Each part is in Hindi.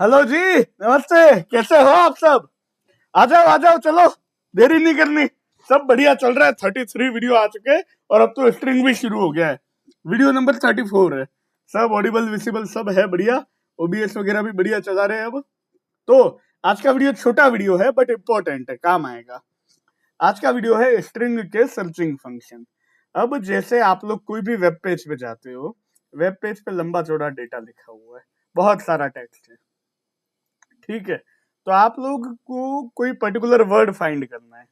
हेलो जी, नमस्ते। कैसे हो आप सब? आ जाओ, चलो, देरी नहीं करनी। सब बढ़िया चल रहा है। 33 वीडियो आ चुके और अब तो स्ट्रिंग भी शुरू हो गया है। वीडियो नंबर 34 है। सब ऑडिबल विजिबल सब है बढ़िया। ओबीएस वगैरह भी बढ़िया चला रहे हैं अब तो। आज का वीडियो छोटा वीडियो है बट इम्पोर्टेंट है, काम आएगा। आज का वीडियो है स्ट्रिंग के सर्चिंग फंक्शन। अब जैसे आप लोग कोई भी वेब पेज पे जाते हो, वेब पेज पे लंबा चौड़ा डेटा लिखा हुआ है, बहुत सारा टेक्स्ट है, ठीक है। तो आप लोग को कोई पर्टिकुलर वर्ड फाइंड करना है।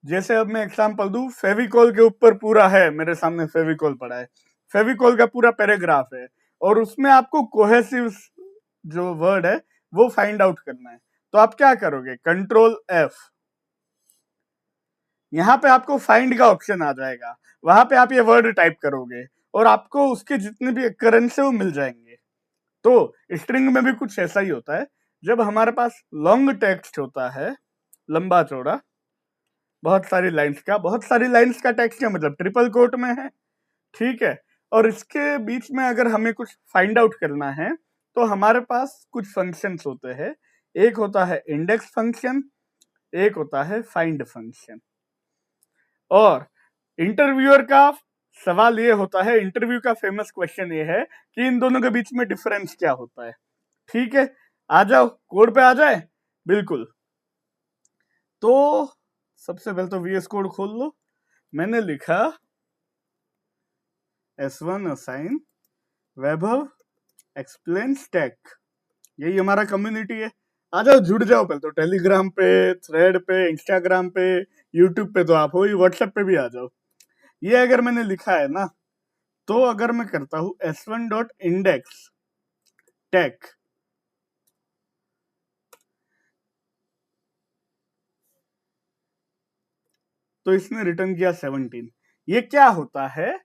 जैसे अब मैं एग्जांपल दूं, फेविकॉल के ऊपर पूरा है, मेरे सामने फेविकॉल पड़ा है, फेविकॉल का पूरा पैराग्राफ है और उसमें आपको कोहेसिव जो वर्ड है वो फाइंड आउट करना है। तो आप क्या करोगे? Control F. यहाँ पे आपको फाइंड का ऑप्शन आ जाएगा, वहां पे आप ये वर्ड टाइप करोगे और आपको उसके जितने भी occurrence है वो मिल जाएंगे। तो स्ट्रिंग में भी कुछ ऐसा ही होता है। जब हमारे पास लॉन्ग टेक्स्ट होता है, लंबा चौड़ा, बहुत सारी लाइंस का टेक्स्ट है, मतलब ट्रिपल कोट में है, ठीक है। और इसके बीच में अगर हमें कुछ फाइंड आउट करना है तो हमारे पास कुछ फंक्शंस होते हैं। एक होता है इंडेक्स फंक्शन, एक होता है फाइंड फंक्शन। और इंटरव्यूअर का सवाल ये होता है, इंटरव्यू का फेमस क्वेश्चन ये है कि इन दोनों के बीच में डिफरेंस क्या होता है, ठीक है। आ जाओ, कोड पे आ जाए। बिल्कुल। तो सबसे पहले तो वीएस कोड खोल लो। मैंने लिखा S1 असाइन वैभव एक्सप्लेन स्टैक, यही हमारा कम्युनिटी है। आ जाओ, जुड़ जाओ। पहले तो टेलीग्राम पे, थ्रेड पे, इंस्टाग्राम पे, यूट्यूब पे तो आप हो ही, व्हाट्सएप पे भी आ जाओ। ये अगर मैंने लिखा है ना, तो अगर मैं करता हूं S1 डॉट इंडेक्स टैग, तो इसने रिटर्न किया 17। ये क्या होता है?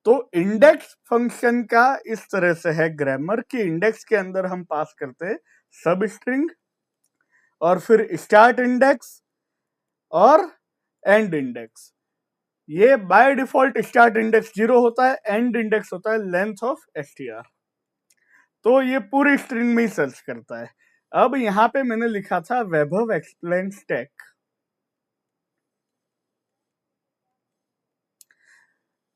तो इंडेक्स फंक्शन का इस तरह से है ग्रामर कि इंडेक्स के अंदर हम पास करते हैं सब स्ट्रिंग और फिर स्टार्ट इंडेक्स और एंड इंडेक्स। ये बाय डिफॉल्ट स्टार्ट इंडेक्स 0 होता है, एंड इंडेक्स होता है लेंथ ऑफ str। तो ये पूरी स्ट्रिंग में ही सर्च करता है। अब यहाँ पे मैंने लिखा था वैभव एक्सप्लेन स्टैक।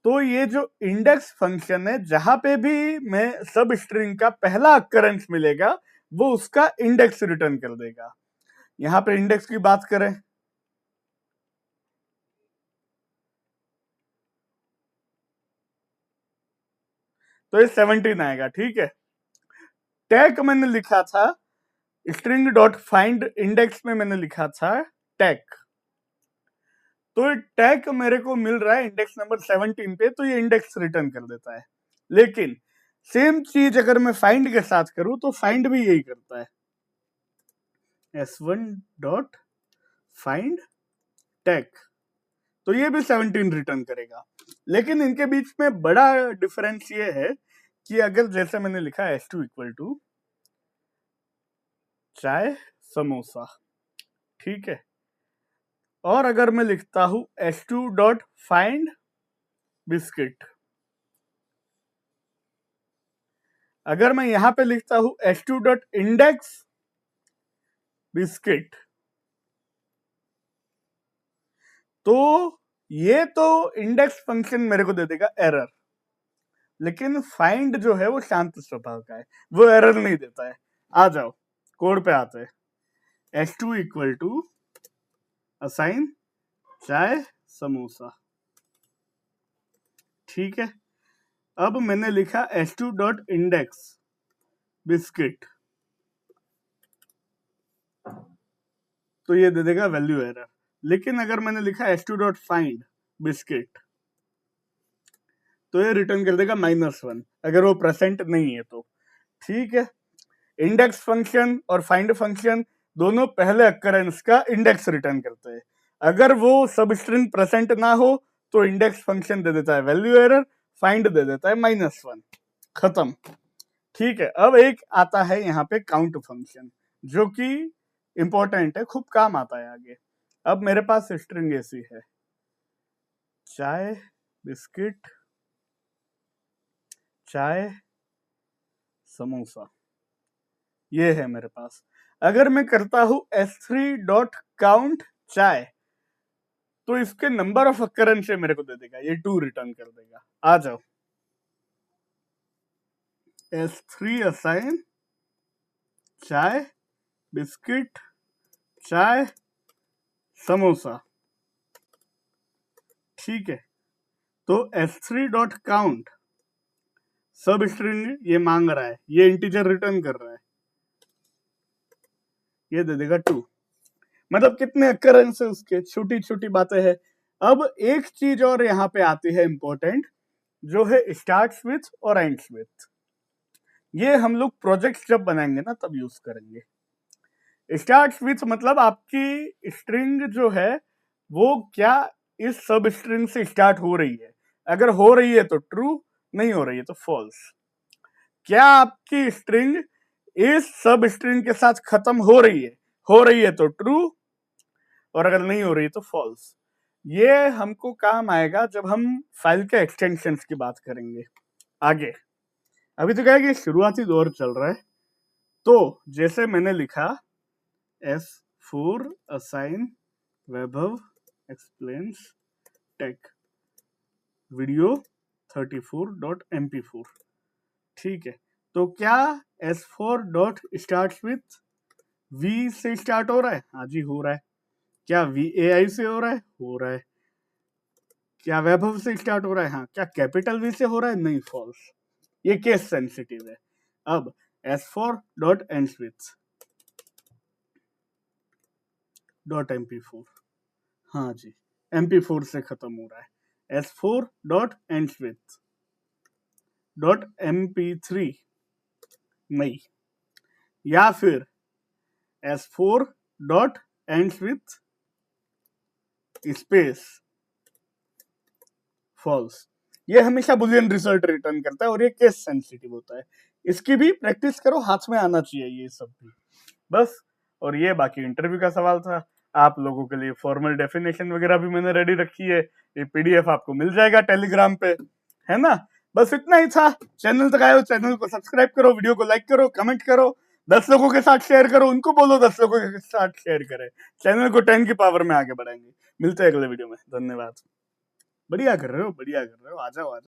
तो ये जो इंडेक्स फंक्शन है, जहां पे भी मैं सब स्ट्रिंग का पहला अक्करेंस मिलेगा वो उसका इंडेक्स रिटर्न कर देगा। यहां पे इंडेक्स की बात करें तो ये 17 आएगा, ठीक है। टैग मैंने लिखा था स्ट्रिंग डॉट फाइंड इंडेक्स में, मैंने लिखा था टैग। तो टैग मेरे को मिल रहा है इंडेक्स नंबर 17 पे, तो ये इंडेक्स रिटर्न कर देता है। लेकिन सेम चीज अगर मैं फाइंड के साथ करूं तो फाइंड भी यही करता है, S1 डॉट फाइंड टैग, तो ये भी 17 रिटर्न करेगा। लेकिन इनके बीच में बड़ा डिफरेंस ये है कि अगर जैसे मैंने लिखा S2 इक्वल टू चाय समोसा, ठीक है। और अगर मैं लिखता हूं S2 डॉट फाइंड बिस्किट, अगर मैं यहां पे लिखता हूं S2 डॉट इंडेक्स बिस्किट, तो ये तो इंडेक्स फंक्शन मेरे को दे देगा एरर। लेकिन फाइंड जो है वो शांत स्वभाव का है, वो एरर नहीं देता है। आ जाओ, कोड पे आते हैं। S2 इक्वल टू असाइन चाय समोसा, ठीक है। अब मैंने लिखा S2 डॉट इंडेक्स बिस्किट, तो ये दे देगा वैल्यू एरर। लेकिन अगर मैंने लिखा S2 डॉट फाइंड बिस्किट, तो ये रिटर्न कर देगा -1 अगर वो प्रेजेंट नहीं है तो, ठीक है। इंडेक्स फंक्शन और फाइंड फंक्शन दोनों पहले अक्करेंस का इंडेक्स रिटर्न करते हैं। अगर वो सब स्ट्रिंग प्रेजेंट ना हो तो इंडेक्स फंक्शन दे देता है वैल्यू एरर, फाइंड दे देता है -1। खत्म, ठीक है। अब एक आता है यहाँ पे काउंट फंक्शन, जो कि इंपॉर्टेंट है, खूब काम आता है आगे। अब मेरे पास स्ट्रिंग ऐसी है, चाय बिस्किट चाय समोसा, ये है मेरे पास। अगर मैं करता हूं s3 डॉट काउंट चाय, तो इसके नंबर ऑफ अकरेंस से मेरे को दे देगा, ये 2 रिटर्न कर देगा। आ जाओ, s3 असाइन चाय, बिस्किट, चाय, समोसा, ठीक है। तो s3 डॉट काउंट सब स्ट्रिंग ये मांग रहा है, ये इंटीजर रिटर्न कर रहा है, ये दे देगा 2। मतलब कितने अकरेंस है उसके, छोटी छोटी बातें हैं। अब एक चीज और यहाँ पे आती है इंपॉर्टेंट, जो है स्टार्ट्स विथ और एंड्स विथ। ये हम लोग प्रोजेक्ट जब बनाएंगे ना तब यूज करेंगे। स्टार्ट्स विथ मतलब आपकी स्ट्रिंग जो है वो क्या इस सब स्ट्रिंग से स्टार्ट हो रही है, अगर हो रही है तो ट्रू, नहीं हो रही है तो फॉल्स। क्या आपकी स्ट्रिंग इस सब स्ट्रिंग के साथ खत्म हो रही है तो ट्रू, और अगर नहीं हो रही है तो फॉल्स। ये हमको काम आएगा जब हम फाइल के एक्सटेंशंस की बात करेंगे आगे। अभी तो क्या है कि शुरुआती दौर चल रहा है, तो जैसे मैंने लिखा s4 असाइन वैभव एक्सप्लेन्स टेक वीडियो 34.mp4, ठीक है। तो क्या s4 dot start with v से स्टार्ट हो रहा है? हाँ जी हो रहा है। क्या VAI से हो रहा है? हो रहा है। क्या वैभव से स्टार्ट हो रहा है? हाँ। क्या कैपिटल V से हो रहा है? नहीं, फॉल्स। ये केस सेंसिटिव है। अब s4 dot ends with dot mp4, हाँ जी mp4 से खत्म हो रहा है। s4 dot ends with dot mp3 नहीं, या फिर s4 dot ends with space false. ये हमेशा बुलियन रिजल्ट रिटर्न करता है और ये केस सेंसिटिव होता है। इसकी भी प्रैक्टिस करो, हाथ में आना चाहिए ये सब भी, बस। और ये बाकी इंटरव्यू का सवाल था। आप लोगों के लिए फॉर्मल डेफिनेशन वगैरह भी मैंने रेडी रखी है, ये PDF आपको मिल जाएगा टेलीग्राम पे, है ना। बस इतना ही था। चैनल तक आए हो, चैनल को सब्सक्राइब करो, वीडियो को लाइक करो, कमेंट करो, 10 लोगों के साथ शेयर करो, उनको बोलो 10 लोगों के साथ शेयर करें, चैनल को 10 की पावर में आगे बढ़ाएंगे। मिलते हैं अगले वीडियो में, धन्यवाद। बढ़िया कर रहे हो, बढ़िया कर रहे हो, आ जाओ आ जाओ।